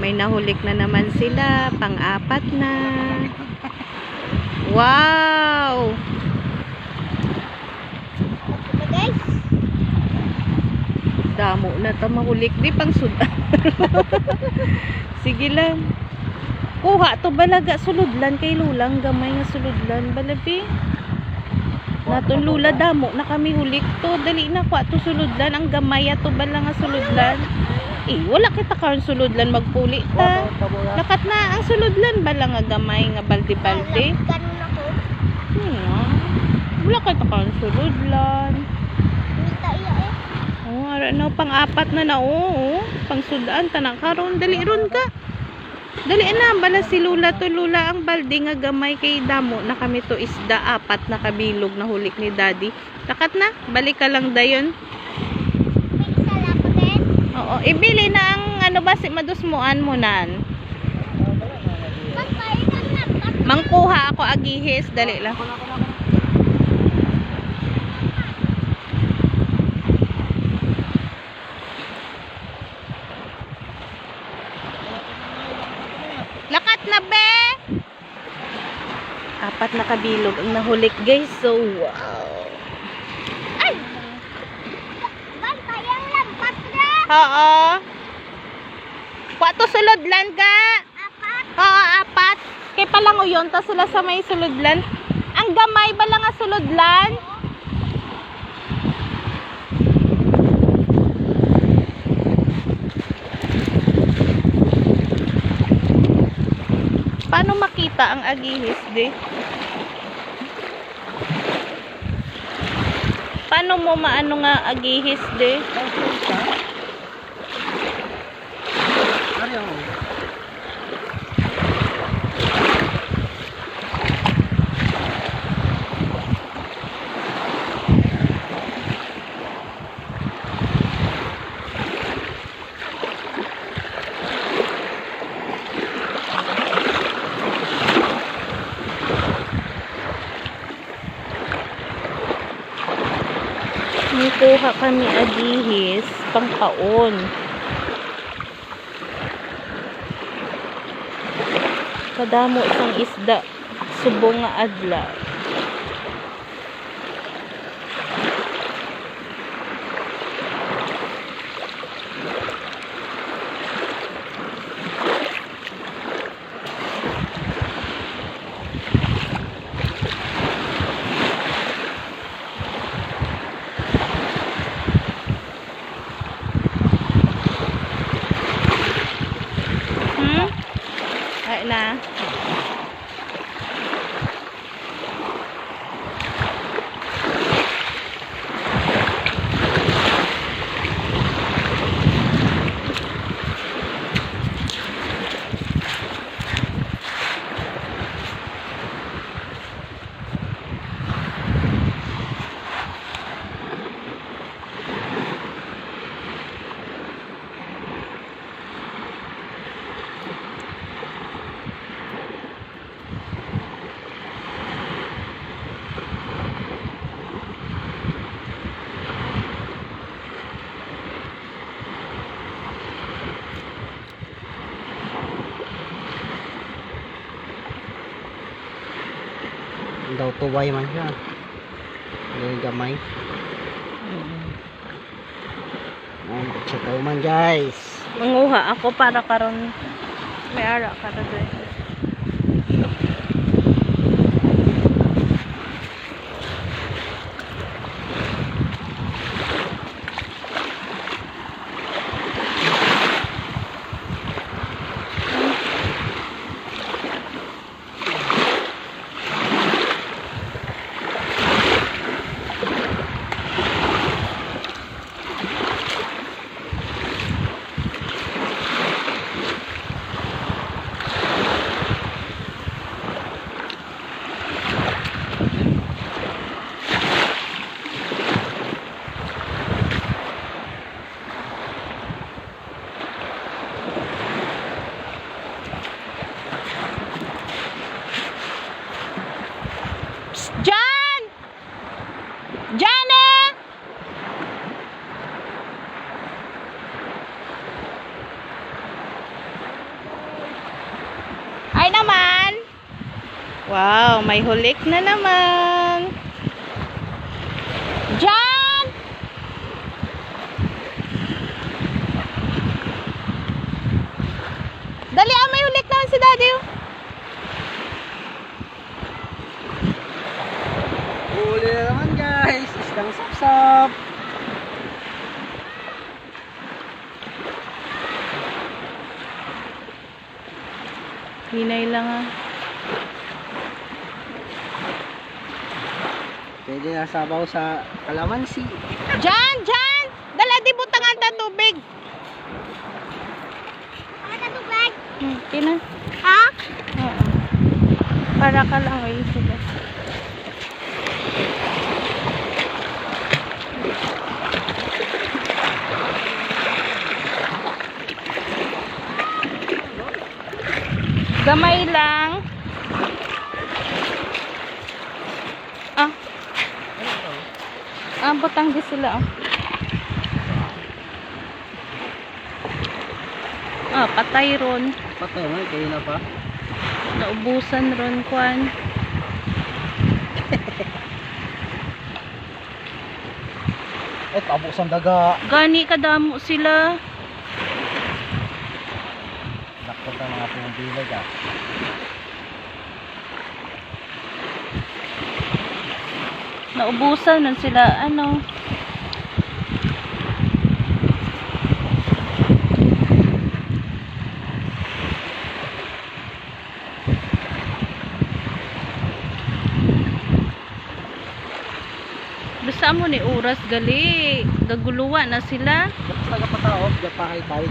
May nahulik na naman sila. Pang-apat na. Wow! Guys, Damo na ta mahulik. Di pang sudan. Sige lang. Kuha to balaga suludlan kay lulang gamay nga suludlan balabi. Naton lula damo na kami hulik to. Dali na kuha to suludlan ang gamay ato bala nga suludlan. Wala kita karon suludlan magpuli ta. Lakat na ang suludlan bala nga gamay nga balde-balde. ganun ako. Wala kita karon suludlan. Mita iya eh. Ara na pang-apat na oo. Pang sudan tanang karon dali ron ka. Dali na bala si Lula to Lula ang balde nga gamay kay damo na kami to isda apat na kabilog na hulik ni Daddy. Lakat na balik ka lang dayon. May isa lang pa din. Oo, ibili na ang ano ba si madusmuan mo nan. Magpainan na. Mangkuha ako agihis dali lang. Lakat na be. Apat na kabilog ang nahulik guys. So wow. Ay. Bantayang lampas na. Oo. Kwato sulodlan ka. Apat. Oo, apat. Kay palango yun. Ta sila sa may sulodlan. Ang gamay ba lang nga sulodlan? Paano makita ang agihis, di? Paano mo maano nga agihis, di? Kuha kami agihis pangkaon. Kadamo isang isda subong nga adlaw. Ay na. Daw tuway man siya. Yung gamay. Sa man guys. Manguha ako para karon may ara para doon. Wow, may hulik na naman. Jan! Dali, may hulik naman si Daddy. Oh. Huli na naman guys. Isdang sapsap. Hinay lang ah. Pwede na sabaw sa kalamansi. Jan! Jan! Dala, di butangan ta tubig. Ano to, bag? Kina? Ha? Oo. Para ka lang ay sila. Gamay lang. Butang di sila. Patay ron. Patay mo, kayo na pa. Naubusan ron, kwan. Tapos ang daga. Gani kadamo sila. Nakot ang mga pumubilag ah. Naubusan nun sila, ano. Basta mo ni oras gali. Gaguluwa na sila. Tapos nagapataob, gapahay-pahay.